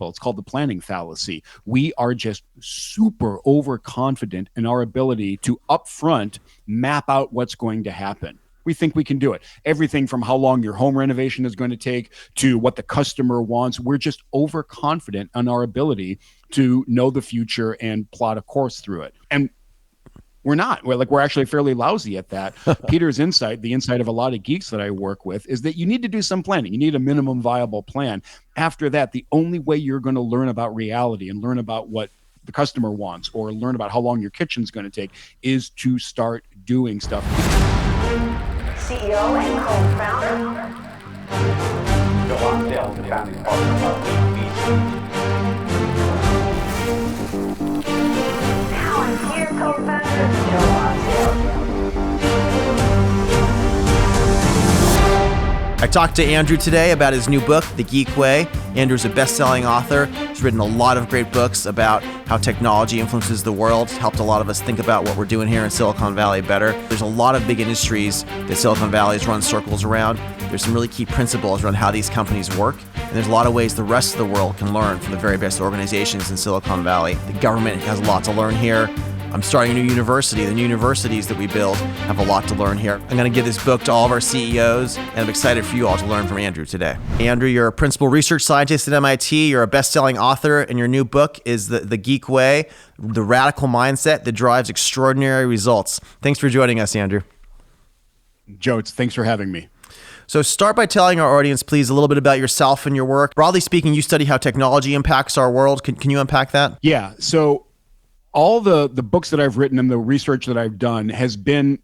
It's called the planning fallacy. We are just super overconfident in our ability to upfront map out what's going to happen. We think we can do it. Everything from how long your home renovation is going to take to what the customer wants. We're just overconfident in our ability to know the future and plot a course through it. And we're not. We're actually fairly lousy at that. Peter's insight, the insight of a lot of geeks that I work with, is that you need to do some planning. You need a minimum viable plan. After that, the only way you're going to learn about reality and learn about what the customer wants or learn about how long your kitchen's going to take is to start doing stuff. CEO and co-founder. Joe Andil, the founding partner of geek. Now I'm here, co-founder Joe Andil. I talked to Andrew today about his new book, The Geek Way. Andrew's a best-selling author. He's written a lot of great books about how technology influences the world. He's helped a lot of us think about what we're doing here in Silicon Valley better. There's a lot of big industries that Silicon Valley has run circles around. There's some really key principles around how these companies work. And there's a lot of ways the rest of the world can learn from the very best organizations in Silicon Valley. The government has a lot to learn here. I'm starting a new university. The new universities that we build have a lot to learn here. I'm going to give this book to all of our CEOs, and I'm excited for you all to learn from Andrew today. Andrew, you're a principal research scientist at MIT. You're a best-selling author, and your new book is The Geek Way, the radical mindset that drives extraordinary results. Thanks for joining us, Andrew. Joe, thanks for having me. So start by telling our audience, please, a little bit about yourself and your work. Broadly speaking, you study how technology impacts our world. Can you unpack that? Yeah. So all the books that I've written and the research that I've done has been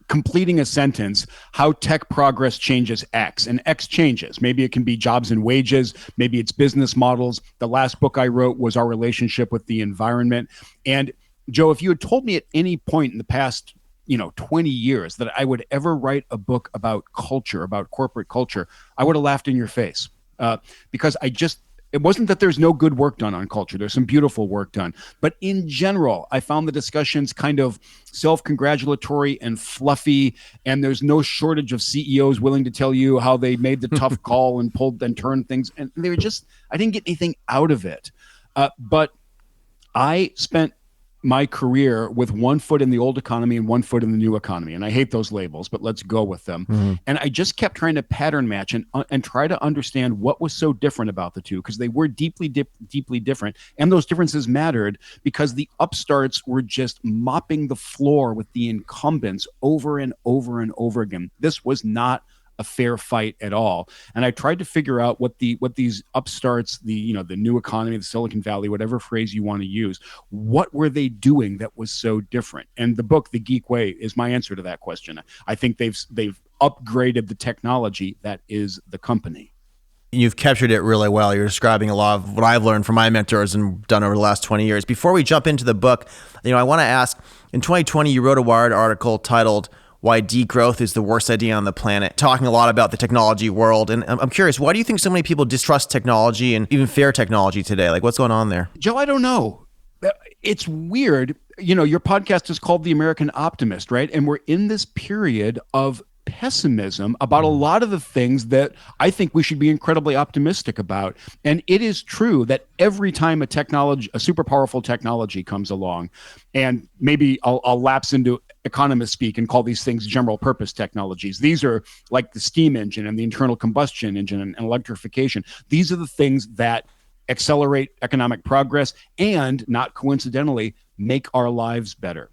completing a sentence, how tech progress changes X, and X changes. Maybe it can be jobs and wages. Maybe it's business models. The last book I wrote was our relationship with the environment. And Joe, if you had told me at any point in the past 20 years that I would ever write a book about culture, about corporate culture, I would have laughed in your face because it wasn't that there's no good work done on culture. There's some beautiful work done. But in general, I found the discussions kind of self-congratulatory and fluffy, and there's no shortage of CEOs willing to tell you how they made the tough call and pulled and turned things. And they were I didn't get anything out of it. But I spent my career with one foot in the old economy and one foot in the new economy. And I hate those labels, but let's go with them. Mm-hmm. And I just kept trying to pattern match and try to understand what was so different about the two, because they were deeply different. And those differences mattered because the upstarts were just mopping the floor with the incumbents over and over and over again. This was not a fair fight at all. And I tried to figure out what these upstarts, the new economy, the Silicon Valley, whatever phrase you want to use, what were they doing that was so different? And the book, The Geek Way, is my answer to that question. I think they've upgraded the technology that is the company. You've captured it really well. You're describing a lot of what I've learned from my mentors and done over the last 20 years. Before we jump into the book, I want to ask, in 2020, you wrote a Wired article titled Why Degrowth is the Worst Idea on the Planet, talking a lot about the technology world. And I'm curious, why do you think so many people distrust technology and even fear technology today? Like, what's going on there? Joe, I don't know. It's weird. Your podcast is called The American Optimist, right? And we're in this period of pessimism about a lot of the things that I think we should be incredibly optimistic about. And it is true that every time a super powerful technology comes along, and maybe I'll lapse into economist speak and call these things general purpose technologies. These are like the steam engine and the internal combustion engine and electrification. These are the things that accelerate economic progress and, not coincidentally, make our lives better.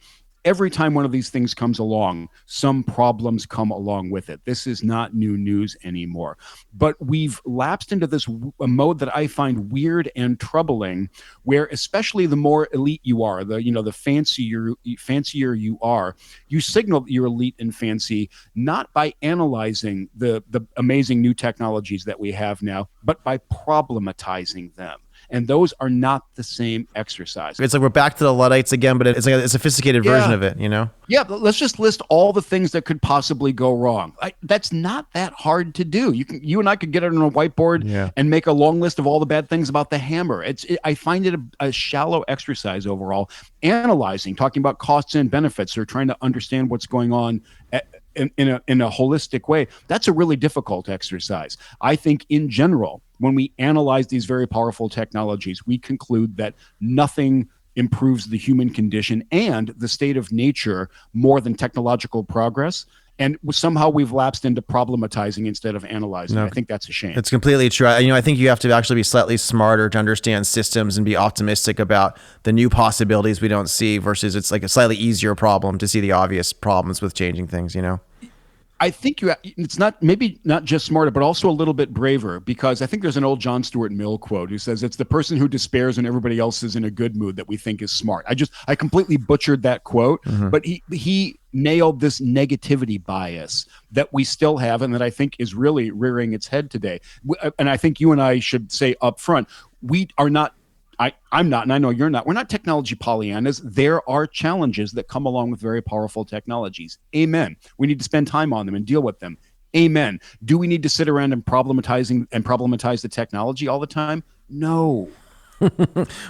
Every time one of these things comes along, some problems come along with it. This is not new news anymore. But we've lapsed into this mode that I find weird and troubling, where especially the more elite you are, the fancier you are, you signal that you're elite and fancy, not by analyzing the amazing new technologies that we have now, but by problematizing them. And those are not the same exercise. It's like we're back to the Luddites again, but it's like a sophisticated version of it, Yeah, but let's just list all the things that could possibly go wrong. That's not that hard to do. You and I could get it on a whiteboard and make a long list of all the bad things about the hammer. I find it a shallow exercise overall. Analyzing, talking about costs and benefits, or trying to understand what's going on in a holistic way. That's a really difficult exercise. I think in general, when we analyze these very powerful technologies, we conclude that nothing improves the human condition and the state of nature more than technological progress. And somehow we've lapsed into problematizing instead of analyzing. No, I think that's a shame. it's completely true. I think you have to actually be slightly smarter to understand systems and be optimistic about the new possibilities we don't see versus it's like a slightly easier problem to see the obvious problems with changing things, I think it's maybe not just smarter, but also a little bit braver, because I think there's an old John Stuart Mill quote who says it's the person who despairs when everybody else is in a good mood that we think is smart. I completely butchered that quote, but he nailed this negativity bias that we still have and that I think is really rearing its head today. And I think you and I should say up front, we are not I'm not, and I know you're not. We're not technology Pollyannas. There are challenges that come along with very powerful technologies. Amen. We need to spend time on them and deal with them. Amen. Do we need to sit around and problematize the technology all the time? No.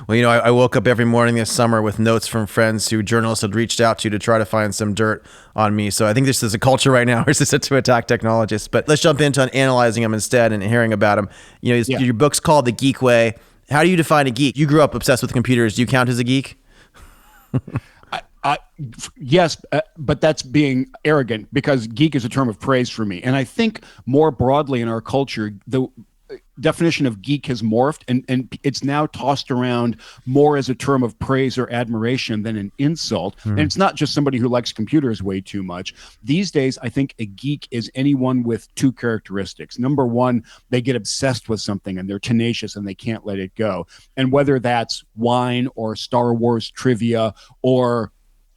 Well, I woke up every morning this summer with notes from friends who journalists had reached out to try to find some dirt on me. So I think this is a culture right now where it's to attack technologists. But let's jump into analyzing them instead and hearing about them. Your book's called The Geek Way. How do you define a geek? You grew up obsessed with computers. Do you count as a geek? Yes, but that's being arrogant, because geek is a term of praise for me. And I think more broadly in our culture, the definition of geek has morphed and it's now tossed around more as a term of praise or admiration than an insult. And it's not just somebody who likes computers way too much. These days, I think a geek is anyone with two characteristics. Number one, they get obsessed with something and they're tenacious and they can't let it go. And whether that's wine or Star Wars trivia or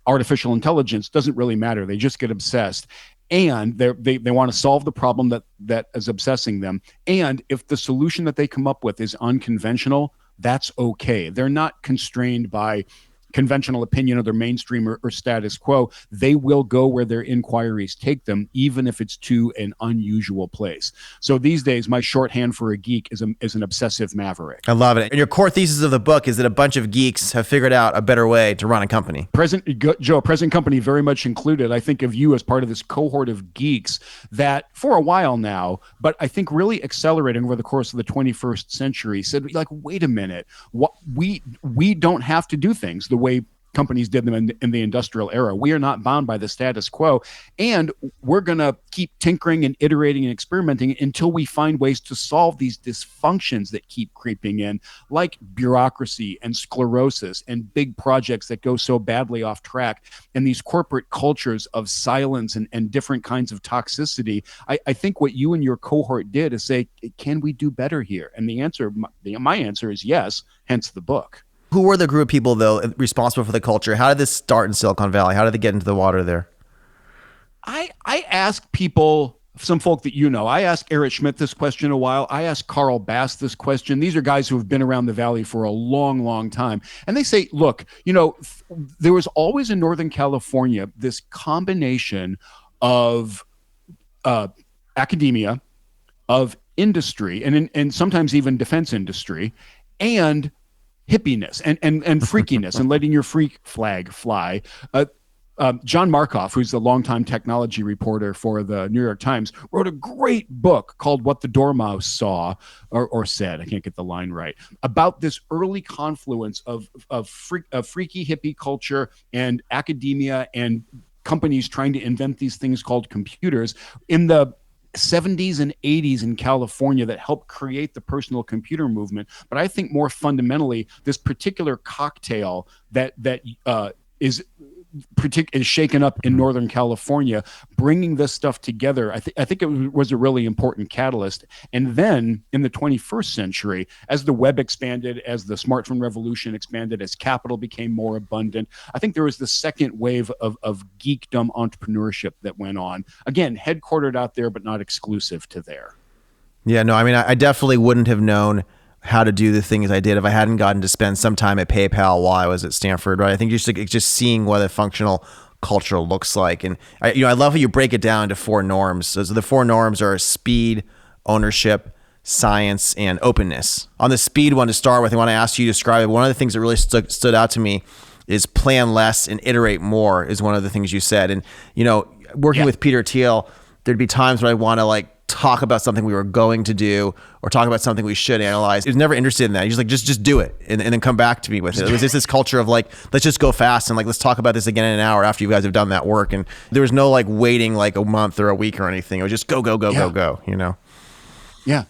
artificial intelligence, doesn't really matter. They just get obsessed. And they want to solve the problem that is obsessing them. And if the solution that they come up with is unconventional, that's okay. They're not constrained by conventional opinion or their mainstream or status quo. They will go where their inquiries take them, even if it's to an unusual place. So these days, my shorthand for a geek is an obsessive maverick. I love it. And your core thesis of the book is that a bunch of geeks have figured out a better way to run a company. Present company very much included. I think of you as part of this cohort of geeks that for a while now, but I think really accelerating over the course of the 21st century, said, like, wait a minute, we don't have to do things the way companies did them in the industrial era. We are not bound by the status quo, and we're going to keep tinkering and iterating and experimenting until we find ways to solve these dysfunctions that keep creeping in, like bureaucracy and sclerosis and big projects that go so badly off track, and these corporate cultures of silence and different kinds of toxicity. I think what you and your cohort did is say, can we do better here? And my answer is yes, hence the book. Who were the group of people, though, responsible for the culture? How did this start in Silicon Valley? How did they get into the water there? I ask people, some folk that I asked Eric Schmidt this question a while. I asked Carl Bass this question. These are guys who have been around the Valley for a long, long time. And they say, look, there was always in Northern California this combination of academia, of industry, and sometimes even defense industry, and hippiness and freakiness and letting your freak flag fly. John Markoff, who's the longtime technology reporter for the New York Times, wrote a great book called What the Dormouse Saw or Said, I can't get the line right, about this early confluence of freaky hippie culture and academia and companies trying to invent these things called computers in the 70s and 80s in California that helped create the personal computer movement. But I think more fundamentally, this particular cocktail that is shaken up in Northern California, bringing this stuff together, I think it was a really important catalyst. And then in the 21st century, as the web expanded, as the smartphone revolution expanded, as capital became more abundant, I think there was the second wave of geekdom entrepreneurship that went on. Again, headquartered out there, but not exclusive to there. Yeah, no, I mean, I definitely wouldn't have known how to do the things I did if I hadn't gotten to spend some time at PayPal while I was at Stanford, right? I think just seeing what a functional culture looks like. And I love how you break it down into 4 norms. So the 4 norms are speed, ownership, science, and openness. On the speed one to start with, I want to ask you to describe it. One of the things that really stood out to me is plan less and iterate more is one of the things you said. And, working with Peter Thiel, there'd be times when I want to talk about something we were going to do or talk about something we should analyze. He was never interested in that. He's like, just do it and then come back to me with it. It was just this culture of like, let's just go fast and like, let's talk about this again in an hour after you guys have done that work. And there was no like waiting like a month or a week or anything. It was just go, you know? Yeah.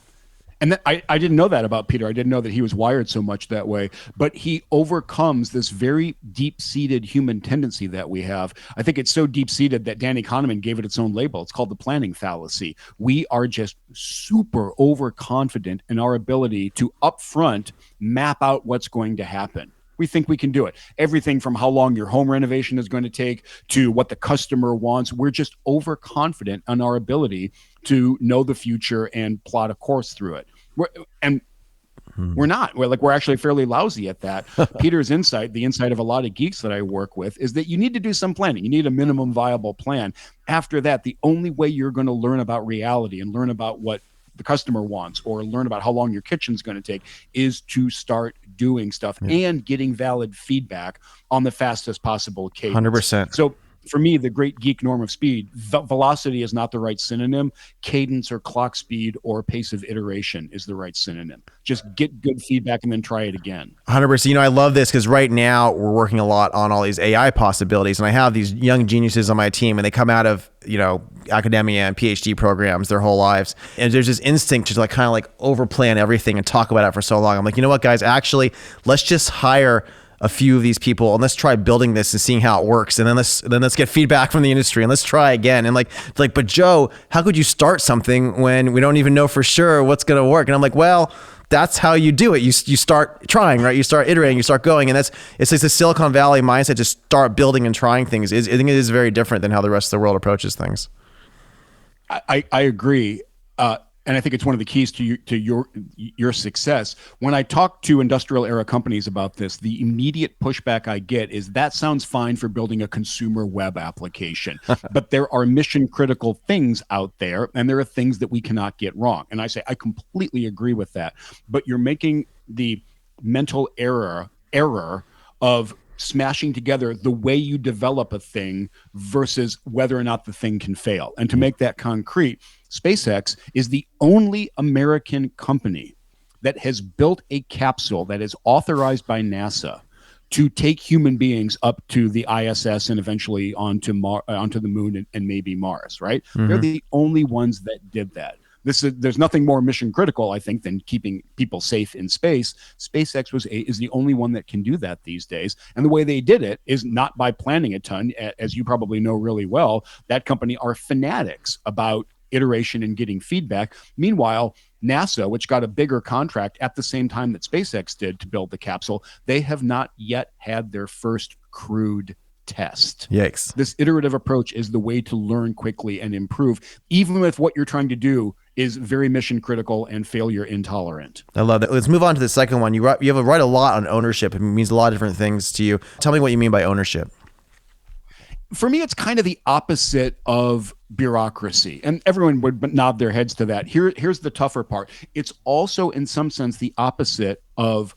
And I didn't know that about Peter. I didn't know that he was wired so much that way, but he overcomes this very deep-seated human tendency that we have. I think it's so deep-seated that Danny Kahneman gave it its own label. It's called the planning fallacy. We are just super overconfident in our ability to upfront map out what's going to happen. We think we can do it. Everything from how long your home renovation is going to take to what the customer wants. We're just overconfident in our ability to know the future and plot a course through it. We're not. We're actually fairly lousy at that. Peter's insight, the insight of a lot of geeks that I work with, is that you need to do some planning. You need a minimum viable plan. After that, the only way you're going to learn about reality and learn about what the customer wants or learn about how long your kitchen's going to take is to start doing stuff and getting valid feedback on the fastest possible cadence. 100%. So for me, the great geek norm of speed, velocity is not the right synonym. Cadence or clock speed or pace of iteration is the right synonym. Just get good feedback and then try it again. 100%. You know, I love this because right now we're working a lot on all these AI possibilities, and I have these young geniuses on my team, and they come out of, you know, academia and PhD programs their whole lives, and there's this instinct to like kind of like overplan everything and talk about it for so long. I'm like, you know what, guys, actually, let's just hire a few of these people and let's try building this and seeing how it works, and then let's get feedback from the industry and let's try again. And like, but Joe, how could you start something when we don't even know for sure what's going to work? And I'm like, well, that's how you do it. You start trying, right? You start iterating, you start going, and it's like the Silicon Valley mindset to start building and trying things. I think it is very different than how the rest of the world approaches things. I agree. And I think it's one of the keys to your success. When I talk to industrial era companies about this, the immediate pushback I get is that sounds fine for building a consumer web application, but there are mission critical things out there, and there are things that we cannot get wrong. And I say, I completely agree with that, but you're making the mental error of smashing together the way you develop a thing versus whether or not the thing can fail. And to make that concrete, SpaceX is the only American company that has built a capsule that is authorized by NASA to take human beings up to the ISS and eventually onto the moon and maybe Mars, right? Mm-hmm. They're the only ones that did that. There's nothing more mission critical, I think, than keeping people safe in space. SpaceX is the only one that can do that these days. And the way they did it is not by planning a ton. As you probably know really well, that company are fanatics about iteration and getting feedback. Meanwhile, NASA, which got a bigger contract at the same time that SpaceX did to build the capsule, they have not yet had their first crewed test. Yikes. This iterative approach is the way to learn quickly and improve, even if what you're trying to do is very mission critical and failure intolerant. I love that. Let's move on to the second one. You write a lot on ownership. It means a lot of different things to you. Tell me what you mean by ownership. For me, it's kind of the opposite of bureaucracy, and everyone would nod their heads to that. Here's the tougher part. It's also, in some sense, the opposite of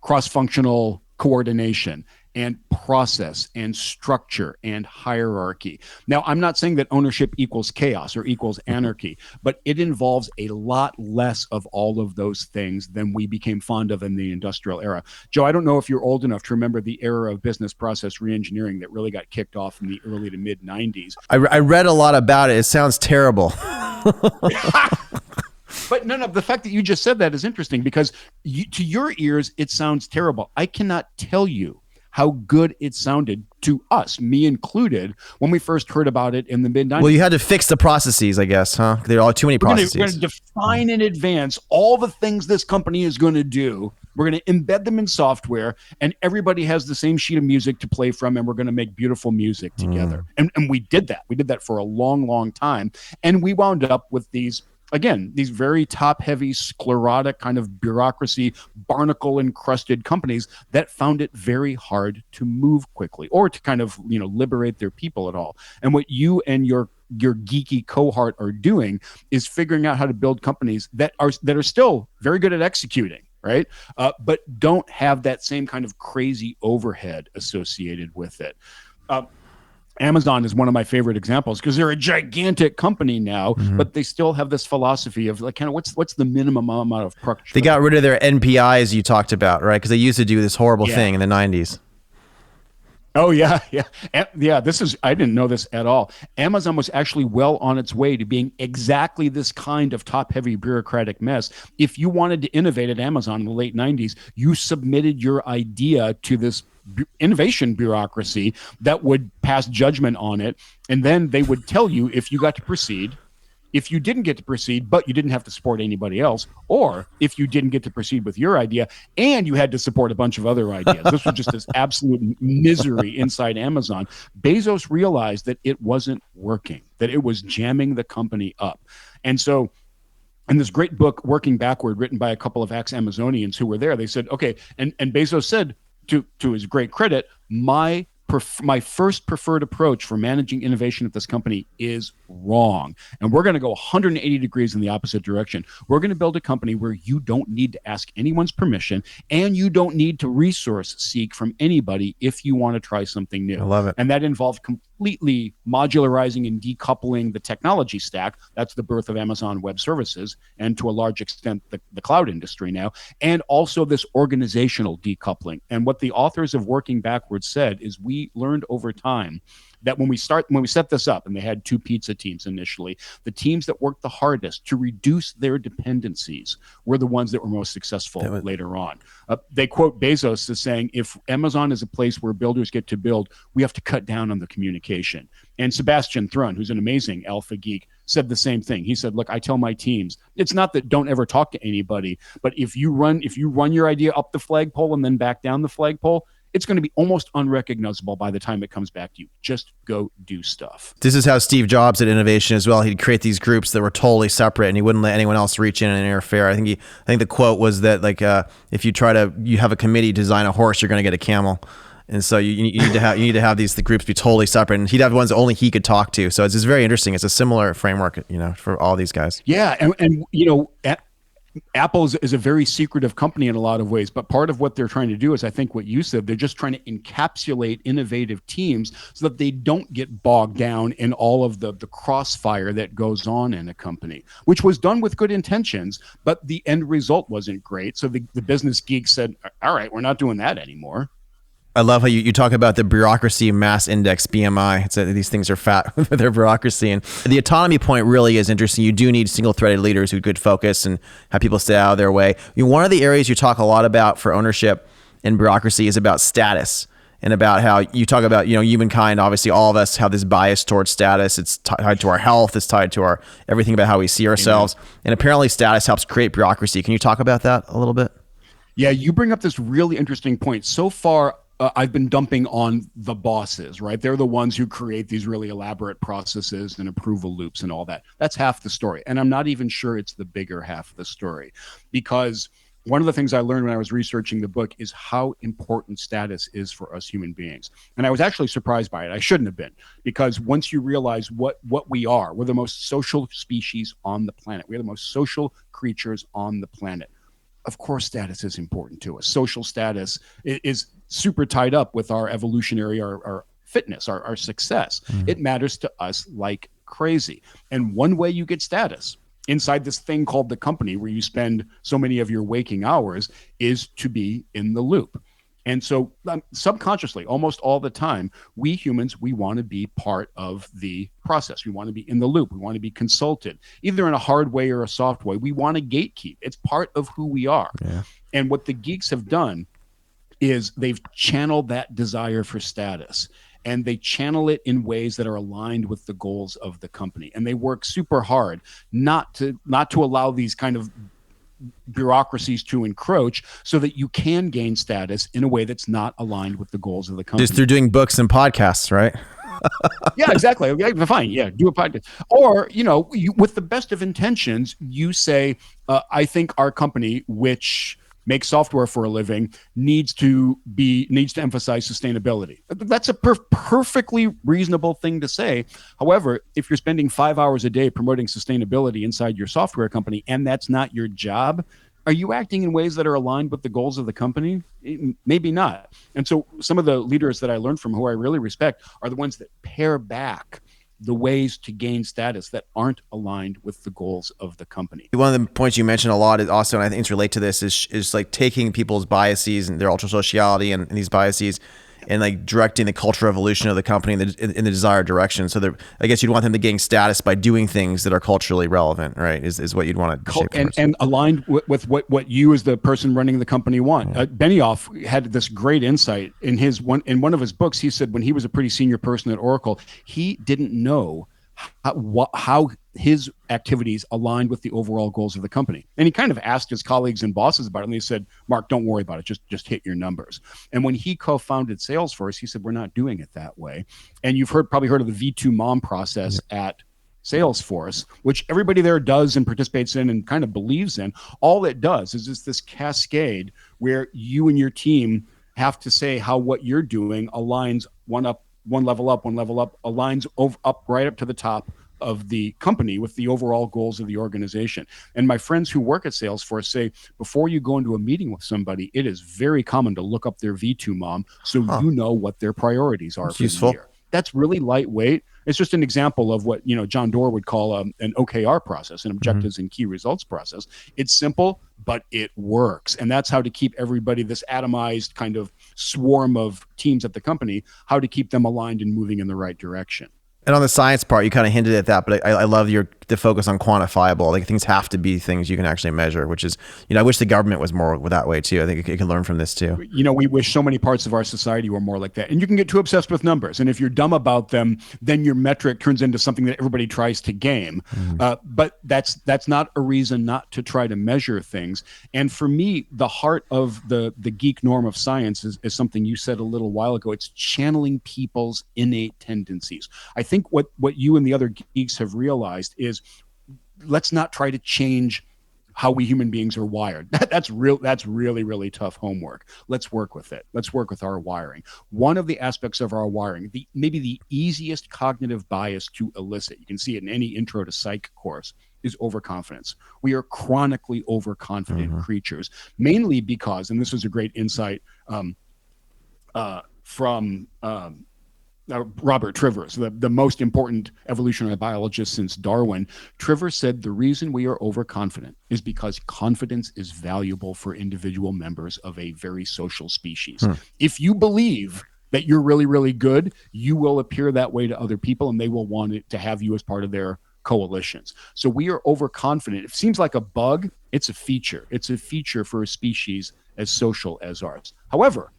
cross-functional coordination and process and structure and hierarchy. Now, I'm not saying that ownership equals chaos or equals anarchy, but it involves a lot less of all of those things than we became fond of in the industrial era. Joe, I don't know if you're old enough to remember the era of business process reengineering that really got kicked off in the early to mid 90s. I read a lot about it. It sounds terrible. But no, the fact that you just said that is interesting because to your ears, it sounds terrible. I cannot tell you how good it sounded to us, me included, when we first heard about it in the mid-90s. Well, you had to fix the processes, I guess, huh? There are too many processes. We're going to define in advance all the things this company is going to do. We're going to embed them in software, and everybody has the same sheet of music to play from, and we're going to make beautiful music together. And we did that. We did that for a long, long time. And we wound up with these very top-heavy, sclerotic kind of bureaucracy, barnacle-encrusted companies that found it very hard to move quickly or to kind of, liberate their people at all. And what you and your geeky cohort are doing is figuring out how to build companies that are still very good at executing, right? But don't have that same kind of crazy overhead associated with it. Amazon is one of my favorite examples because they're a gigantic company now, but they still have this philosophy of like, kind of what's the minimum amount of production. They got rid of their NPIs you talked about, right? Because they used to do this horrible thing in the 90s. Oh yeah, yeah, yeah. I didn't know this at all. Amazon was actually well on its way to being exactly this kind of top-heavy bureaucratic mess. If you wanted to innovate at Amazon in the late '90s, you submitted your idea to this innovation bureaucracy that would pass judgment on it, and then they would tell you if you got to proceed. If you didn't get to proceed, but you didn't have to support anybody else, or if you didn't get to proceed with your idea and you had to support a bunch of other ideas, this was just this absolute misery inside Amazon. Bezos realized that it wasn't working, that it was jamming the company up. And so in this great book, Working Backward, written by a couple of ex-Amazonians who were there, they said, okay, and Bezos said, to his great credit, my first preferred approach for managing innovation at this company is wrong. And we're going to go 180 degrees in the opposite direction. We're going to build a company where you don't need to ask anyone's permission and you don't need to resource seek from anybody if you want to try something new. I love it. And that involved completely modularizing and decoupling the technology stack. That's the birth of Amazon Web Services and to a large extent the cloud industry now, and also this organizational decoupling. And what the authors of Working Backwards said is we learned over time that when we set this up, and they had 2 pizza teams initially, the teams that worked the hardest to reduce their dependencies were the ones that were most successful later on. They quote Bezos as saying, if Amazon is a place where builders get to build, we have to cut down on the communication. And Sebastian Thrun, who's an amazing alpha geek, said the same thing. He said, look, I tell my teams, it's not that don't ever talk to anybody, but if you run your idea up the flagpole and then back down the flagpole, it's going to be almost unrecognizable by the time it comes back to you. Just go do stuff. This is how Steve Jobs did innovation as well. He'd create these groups that were totally separate, and he wouldn't let anyone else reach in and interfere. I think the quote was that if you have a committee to design a horse, you're going to get a camel. And so you need to have the groups be totally separate, and he'd have ones that only he could talk to. So it's just very interesting. It's a similar framework, for all these guys. Yeah, and Apple is a very secretive company in a lot of ways, but part of what they're trying to do is, I think what you said, they're just trying to encapsulate innovative teams so that they don't get bogged down in all of the crossfire that goes on in a company, which was done with good intentions, but the end result wasn't great. So the business geeks said, all right, we're not doing that anymore. I love how you talk about the bureaucracy mass index, BMI. It's that these things are fat with their bureaucracy. And the autonomy point really is interesting. You do need single-threaded leaders who could focus and have people stay out of their way. One of the areas you talk a lot about for ownership and bureaucracy is about status, and about how you talk about, humankind, obviously all of us have this bias towards status. It's tied to our health. It's tied to our everything about how we see ourselves. And apparently status helps create bureaucracy. Can you talk about that a little bit? Yeah, you bring up this really interesting point. So far, I've been dumping on the bosses, right? They're the ones who create these really elaborate processes and approval loops and all that. That's half the story. And I'm not even sure it's the bigger half of the story, because one of the things I learned when I was researching the book is how important status is for us human beings. And I was actually surprised by it. I shouldn't have been, because once you realize what we are, we're the most social species on the planet. We're the most social creatures on the planet. Of course, status is important to us. Social status is super tied up with our evolutionary, our fitness, our success. It matters to us like crazy. And one way you get status inside this thing called the company, where you spend so many of your waking hours, is to be in the loop. And so subconsciously, almost all the time, we humans, we want to be part of the process. We want to be in the loop. We want to be consulted, either in a hard way or a soft way. We want to gatekeep. It's part of who we are. Yeah. And what the geeks have done is they've channeled that desire for status, and they channel it in ways that are aligned with the goals of the company. And they work super hard not to allow these kind of bureaucracies to encroach, so that you can gain status in a way that's not aligned with the goals of the company. Just through doing books and podcasts, right? Yeah, exactly. Yeah, fine. Yeah, do a podcast. Or, with the best of intentions, you say, I think our company, which makes software for a living, needs to emphasize sustainability. That's a perfectly reasonable thing to say. However, if you're spending 5 hours a day promoting sustainability inside your software company, and that's not your job, Are you acting in ways that are aligned with the goals of the company? Maybe not. And so some of the leaders that I learned from, who I really respect, are the ones that pare back the ways to gain status that aren't aligned with the goals of the company. One of the points you mentioned a lot is also, and I think it's related to this, is like taking people's biases and their ultra sociality and these biases and like directing the cultural evolution of the company in the desired direction. So I guess you'd want them to gain status by doing things that are culturally relevant, right? Is what you'd want to shape and aligned with what you as the person running the company want. Benioff had this great insight in one of his books. He said when he was a pretty senior person at Oracle, he didn't know how his activities aligned with the overall goals of the company. And he kind of asked his colleagues and bosses about it, and they said, Mark, don't worry about it. Just hit your numbers. And when he co-founded Salesforce, he said, we're not doing it that way. And you've probably heard of the V2 MOM process at Salesforce, which everybody there does and participates in and kind of believes in. All it does is it's this cascade where you and your team have to say how what you're doing aligns one level up, aligns up right up to the top of the company with the overall goals of the organization. And my friends who work at Salesforce say, before you go into a meeting with somebody, it is very common to look up their V2 MOM so you know what their priorities are for the year. That's really lightweight. It's just an example of what John Doerr would call an OKR process, an objectives and key results process. It's simple, but it works. And that's how to keep everybody, this atomized kind of swarm of teams at the company, how to keep them aligned and moving in the right direction. And on the science part, you kind of hinted at that, but I love the focus on quantifiable. Like things have to be things you can actually measure, which is, I wish the government was more that way too. I think it can learn from this too. We wish so many parts of our society were more like that. And you can get too obsessed with numbers. And if you're dumb about them, then your metric turns into something that everybody tries to game. But that's not a reason not to try to measure things. And for me, the heart of the geek norm of science is something you said a little while ago. It's channeling people's innate tendencies. I think what you and the other geeks have realized is, let's not try to change how we human beings are wired. That's really, really tough homework. Let's work with it. Let's work with our wiring. One of the aspects of our wiring, maybe the easiest cognitive bias to elicit, you can see it in any intro to psych course, is overconfidence. We are chronically overconfident creatures, mainly because, and this was a great insight from Robert Trivers, the most important evolutionary biologist since Darwin. Trivers said the reason we are overconfident is because confidence is valuable for individual members of a very social species. If you believe that you're really, really good, you will appear that way to other people, and they will want it to have you as part of their coalitions. So we are overconfident. It seems like a bug. It's a feature. It's a feature for a species as social as ours. However,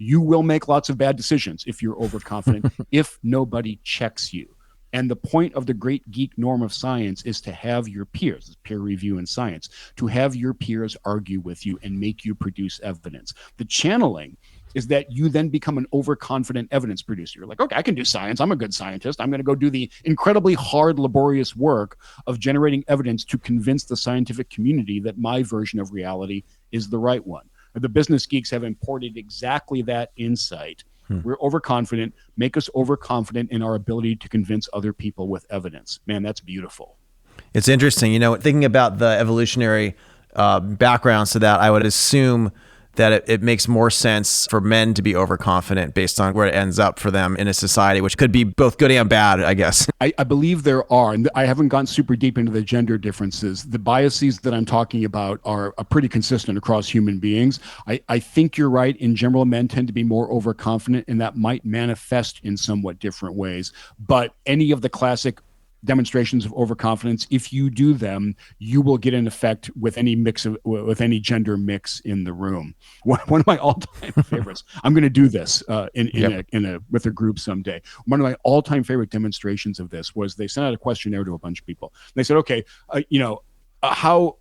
you will make lots of bad decisions if you're overconfident, if nobody checks you. And the point of the great geek norm of science is to have your peers, peer review in science, to have your peers argue with you and make you produce evidence. The channeling is that you then become an overconfident evidence producer. You're like, okay, I can do science. I'm a good scientist. I'm going to go do the incredibly hard, laborious work of generating evidence to convince the scientific community that my version of reality is the right one. The business geeks have imported exactly that insight. We're overconfident. Make us overconfident in our ability to convince other people with evidence. Man, that's beautiful. It's interesting. Thinking about the evolutionary backgrounds to that, I would assume that it makes more sense for men to be overconfident based on where it ends up for them in a society, which could be both good and bad, I guess. I believe there are, and I haven't gone super deep into the gender differences. The biases that I'm talking about are pretty consistent across human beings. I think you're right. In general, men tend to be more overconfident, and that might manifest in somewhat different ways. But any of the classic demonstrations of overconfidence, if you do them, you will get an effect with any gender mix in the room. One of my all-time favorites. I'm going to do this with a group someday. One of my all-time favorite demonstrations of this was they sent out a questionnaire to a bunch of people. They said, okay, how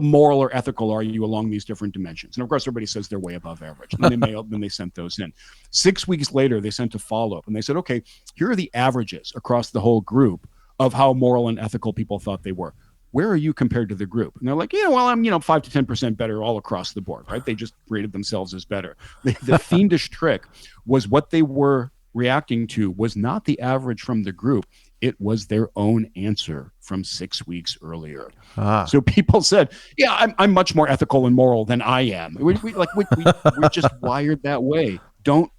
moral or ethical are you along these different dimensions? And of course, everybody says they're way above average. And then they sent those in. 6 weeks later, they sent a follow-up, and they said, okay, here are the averages across the whole group of how moral and ethical people thought they were. Where are you compared to the group? And they're like, I'm 5 to 10% better all across the board, right? They just rated themselves as better. The fiendish trick was what they were reacting to was not the average from the group. It was their own answer from 6 weeks earlier. So people said, yeah, I'm much more ethical and moral than I am. We're just wired that way. Don't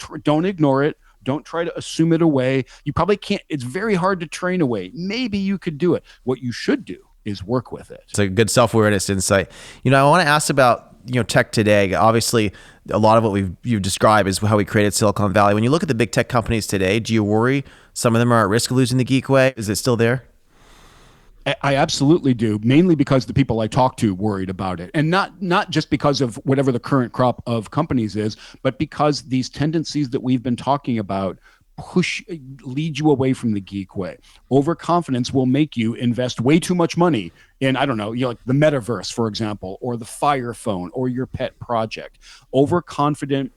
ignore it. Don't try to assume it away. You probably can't. It's very hard to train away. Maybe you could do it. What you should do is work with it. It's a good self-awareness insight. I want to ask about, tech today. Obviously, a lot of what you've described is how we created Silicon Valley. When you look at the big tech companies today, do you worry some of them are at risk of losing the geek way? Is it still there? I absolutely do, mainly because the people I talk to worried about it, and not just because of whatever the current crop of companies is, but because these tendencies that we've been talking about lead you away from the geek way. Overconfidence will make you invest way too much money in, I don't know, like the metaverse, for example, or the Fire Phone, or your pet project. Overconfident,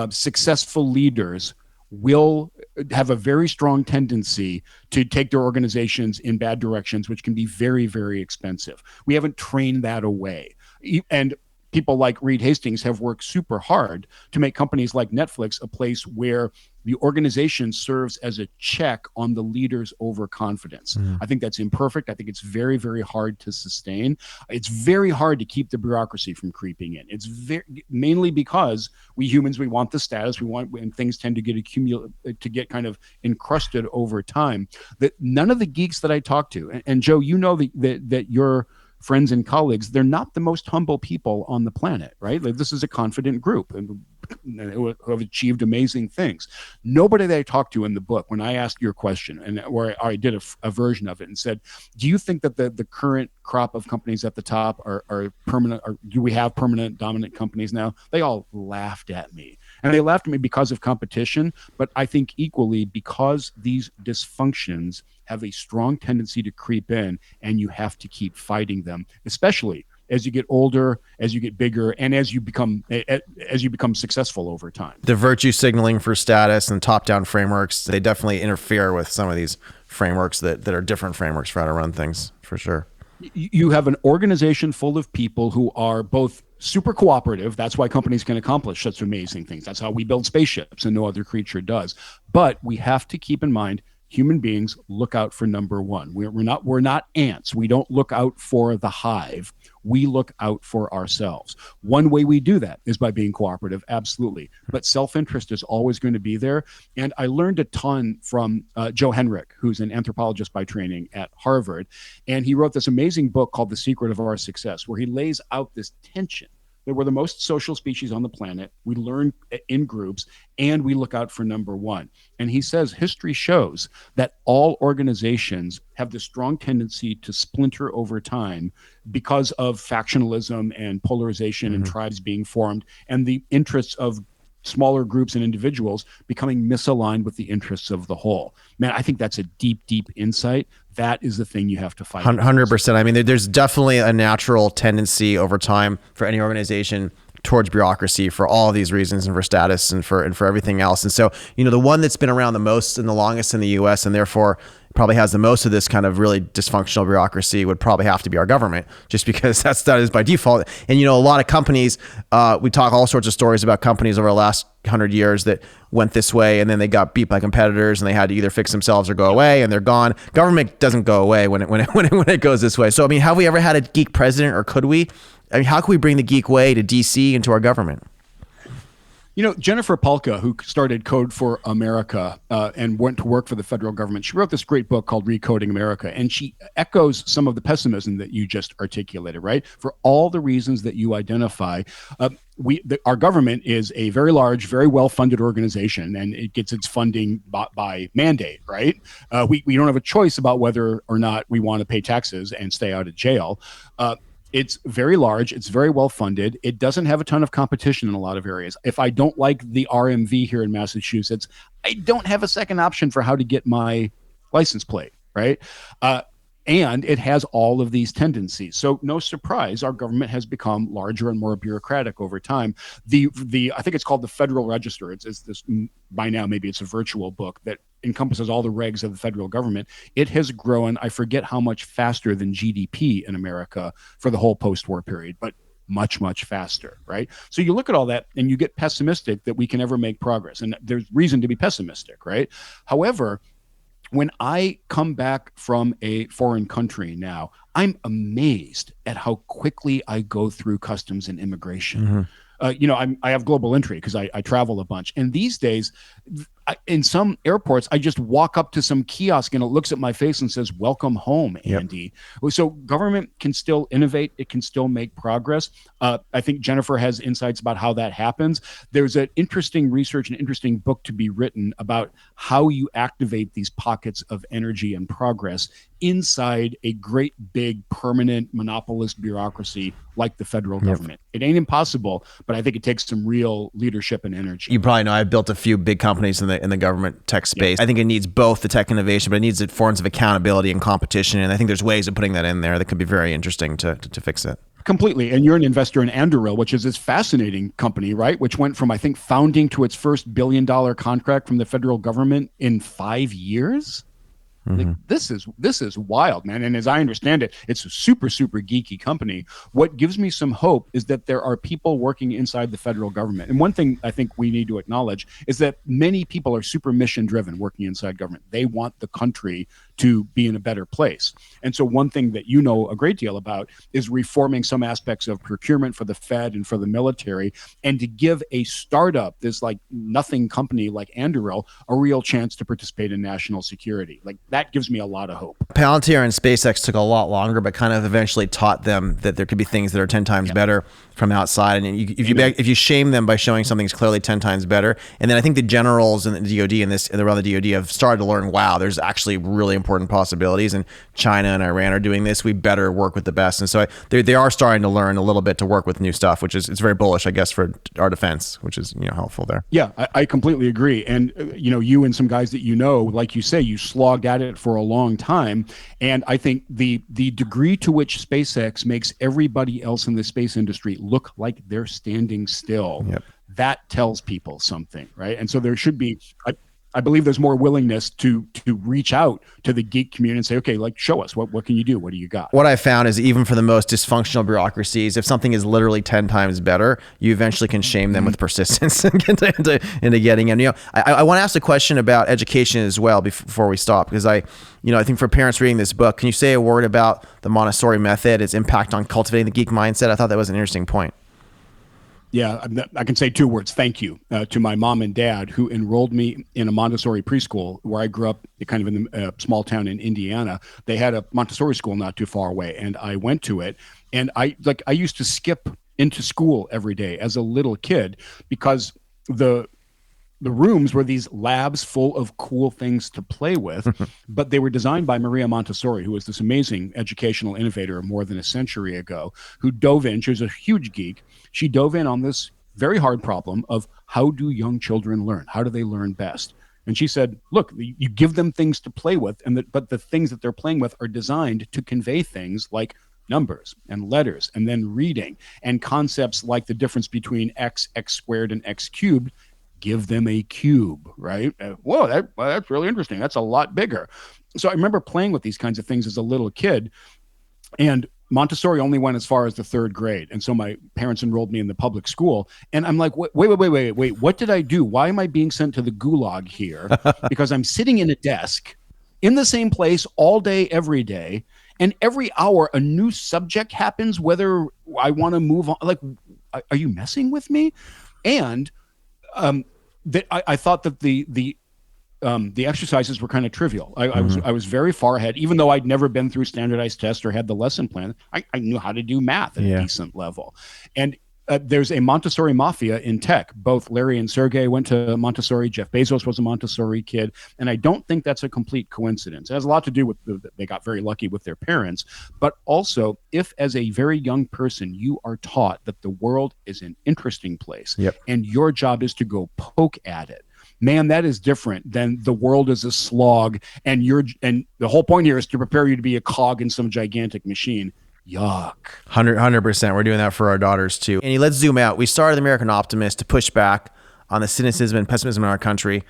successful leaders will have a very strong tendency to take their organizations in bad directions, which can be very, very expensive. We haven't trained that away. And people like Reed Hastings have worked super hard to make companies like Netflix a place where the organization serves as a check on the leader's overconfidence. I think that's imperfect. I think it's very, very hard to sustain. It's very hard to keep the bureaucracy from creeping in. It's mainly because we humans, we want the status. We want, when things tend to get kind of encrusted over time. That none of the geeks that I talk to, and Joe, that your friends and colleagues, they're not the most humble people on the planet, right? Like, this is a confident group and who have achieved amazing things. Nobody that I talked to in the book, when I asked your question, and where I did a version of it and said, do you think that the current crop of companies at the top are permanent, or do we have permanent dominant companies now? They all laughed at me. And they laughed at me because of competition, but I think equally because these dysfunctions have a strong tendency to creep in, and you have to keep fighting them, especially as you get older, as you get bigger, and as you become successful over time. The virtue signaling for status and top-down frameworks, they definitely interfere with some of these frameworks that are different frameworks for how to run things, for sure. You have an organization full of people who are both super cooperative. That's why companies can accomplish such amazing things. That's how we build spaceships, and no other creature does. But we have to keep in mind, human beings look out for number one. We're not ants. We don't look out for the hive. We look out for ourselves. One way we do that is by being cooperative, absolutely. But self-interest is always going to be there. And I learned a ton from Joe Henrich, who's an anthropologist by training at Harvard. And he wrote this amazing book called The Secret of Our Success, where he lays out this tension that we're the most social species on the planet. We learn in groups, and we look out for number one. And he says history shows that all organizations have this strong tendency to splinter over time because of factionalism and polarization and tribes being formed, and the interests of smaller groups and individuals becoming misaligned with the interests of the whole. Man, I think that's a deep, deep insight. That is the thing you have to fight. 100%. I mean, there's definitely a natural tendency over time for any organization towards bureaucracy for all of these reasons, and for status, and for everything else. And so, the one that's been around the most and the longest in the US, and therefore probably has the most of this kind of really dysfunctional bureaucracy, would probably have to be our government, just because that is by default. And a lot of companies, we talk all sorts of stories about companies over the last 100 years that went this way, and then they got beat by competitors, and they had to either fix themselves or go away, and they're gone. Government doesn't go away when it goes this way. So, I mean, have we ever had a geek president, or could we? I mean, how can we bring the geek way to DC and to our government? Jennifer Palka, who started Code for America and went to work for the federal government, she wrote this great book called Recoding America, and she echoes some of the pessimism that you just articulated, right? For all the reasons that you identify, our government is a very large, very well-funded organization, and it gets its funding by mandate, right? We don't have a choice about whether or not we want to pay taxes and stay out of jail. It's very large. It's very well funded. It doesn't have a ton of competition in a lot of areas. If I don't like the RMV here in Massachusetts, I don't have a second option for how to get my license plate, right? And it has all of these tendencies. So no surprise, our government has become larger and more bureaucratic over time. I think it's called the Federal Register. It's this, by now, maybe it's a virtual book that encompasses all the regs of the federal government. It has grown, I forget how much faster than GDP in America for the whole post-war period, but much, much faster, right? So you look at all that and you get pessimistic that we can ever make progress. And there's reason to be pessimistic, right? However, when I come back from a foreign country now, I'm amazed at how quickly I go through customs and immigration. I have global entry because I travel a bunch. And these days, in some airports, I just walk up to some kiosk and it looks at my face and says, "Welcome home, Andy." So government can still innovate. It can still make progress. I think Jennifer has insights about how that happens. There's an interesting research, an interesting book to be written about how you activate these pockets of energy and progress inside a great big permanent monopolist bureaucracy like the federal government. It ain't impossible, but I think it takes some real leadership and energy. You probably know I've built a few big companies in the government tech space. I think it needs both the tech innovation, but it needs forms of accountability and competition. And I think there's ways of putting that in there that could be very interesting to fix it. Completely. And you're an investor in Andil, which is this fascinating company, right? Which went from, I think, founding to its first $1 billion contract from the federal government in 5 years. Like, this is wild, man. And as I understand it, it's a super, super geeky company. What gives me some hope is that there are people working inside the federal government. And one thing I think we need to acknowledge is that many people are super mission driven working inside government. They want the country to be in a better place. And so one thing that you know a great deal about is reforming some aspects of procurement for the Fed and for the military, and to give a startup, this like nothing company like Andil, a real chance to participate in national security. Like, that gives me a lot of hope. Palantir and SpaceX took a lot longer, but kind of eventually taught them that there could be things that are 10 times better from outside. And if you shame them by showing something's clearly 10 times better, and then I think the generals and the DoD and around the DoD have started to learn, wow, there's actually really important possibilities, and China and Iran are doing this. We better work with the best. And so they are starting to learn a little bit to work with new stuff, which is it's very bullish, I guess, for our defense, which is helpful there. Yeah, I completely agree. And you and some guys that like you say, you slogged at it for a long time. And I think the degree to which SpaceX makes everybody else in the space industry look like they're standing still, that tells people something, right? And so there should be, I believe there's more willingness to reach out to the geek community and say, okay, like, show us, what can you do? What do you got? What I found is even for the most dysfunctional bureaucracies, if something is literally 10 times better, you eventually can shame them with persistence into getting in. I want to ask a question about education as well before we stop, because I think for parents reading this book, can you say a word about the Montessori method, its impact on cultivating the geek mindset? I thought that was an interesting point. Yeah, I can say 2 words. Thank you to my mom and dad, who enrolled me in a Montessori preschool where I grew up, kind of in a small town in Indiana. They had a Montessori school not too far away, and I went to it. And I used to skip into school every day as a little kid because the rooms were these labs full of cool things to play with, but they were designed by Maria Montessori, who was this amazing educational innovator more than a century ago, who dove in. She was a huge geek. She dove in on this very hard problem of how do young children learn? How do they learn best? And she said, look, you give them things to play with, but the things that they're playing with are designed to convey things like numbers and letters, and then reading, and concepts like the difference between x squared, and x cubed. Give them a cube, right? Whoa, that's really interesting. That's a lot bigger. So I remember playing with these kinds of things as a little kid, and Montessori only went as far as the 3rd grade. And so my parents enrolled me in the public school. And I'm like, wait, what did I do? Why am I being sent to the gulag here? Because I'm sitting in a desk in the same place all day, every day. And every hour, a new subject happens, whether I want to move on. Like, are you messing with me? And I thought that the exercises were kind of trivial. I was very far ahead, even though I'd never been through standardized tests or had the lesson plan. I knew how to do math at a decent level. And there's a Montessori mafia in tech. Both Larry and Sergey went to Montessori. Jeff Bezos was a Montessori kid. And I don't think that's a complete coincidence. It has a lot to do with they got very lucky with their parents. But also, if as a very young person, you are taught that the world is an interesting place, and your job is to go poke at it, man, that is different than the world is a slog, and the whole point here is to prepare you to be a cog in some gigantic machine. Yuck. 100%. We're doing that for our daughters too. And let's zoom out. We started the American Optimist to push back on the cynicism and pessimism in our country.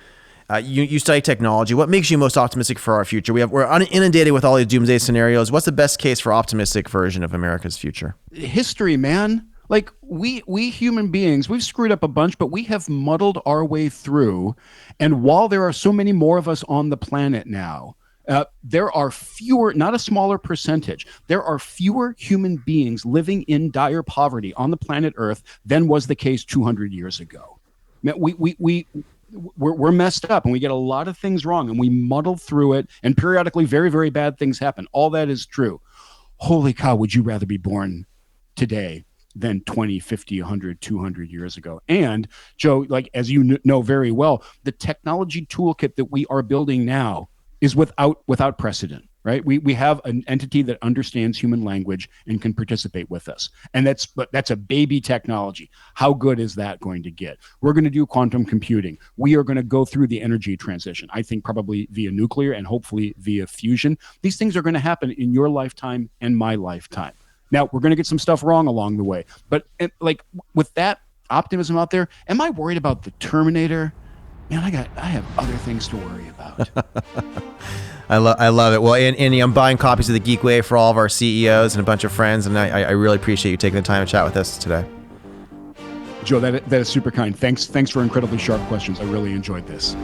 You study technology. What makes you most optimistic for our future? We're inundated with all these doomsday scenarios. What's the best case for optimistic version of America's future? History, man. Like we human beings, we've screwed up a bunch, but we have muddled our way through. And while there are so many more of us on the planet now, there are fewer, not a smaller percentage, there are fewer human beings living in dire poverty on the planet Earth than was the case 200 years ago. We're messed up and we get a lot of things wrong and we muddle through it, and periodically very, very bad things happen. All that is true. Holy cow, would you rather be born today than 20, 50, 100, 200 years ago? And Joe, like, as you know very well, the technology toolkit that we are building now is without precedent, right? We have an entity that understands human language and can participate with us. And that's a baby technology. How good is that going to get? We're going to do quantum computing. We are going to go through the energy transition, I think probably via nuclear and hopefully via fusion. These things are going to happen in your lifetime and my lifetime. Now, we're going to get some stuff wrong along the way. But like with that optimism out there, am I worried about the Terminator? Man, I have other things to worry about. I love it. Well, Andy, I'm buying copies of the Geekway for all of our CEOs and a bunch of friends, and I really appreciate you taking the time to chat with us today. Joe, that is super kind. Thanks for incredibly sharp questions. I really enjoyed this.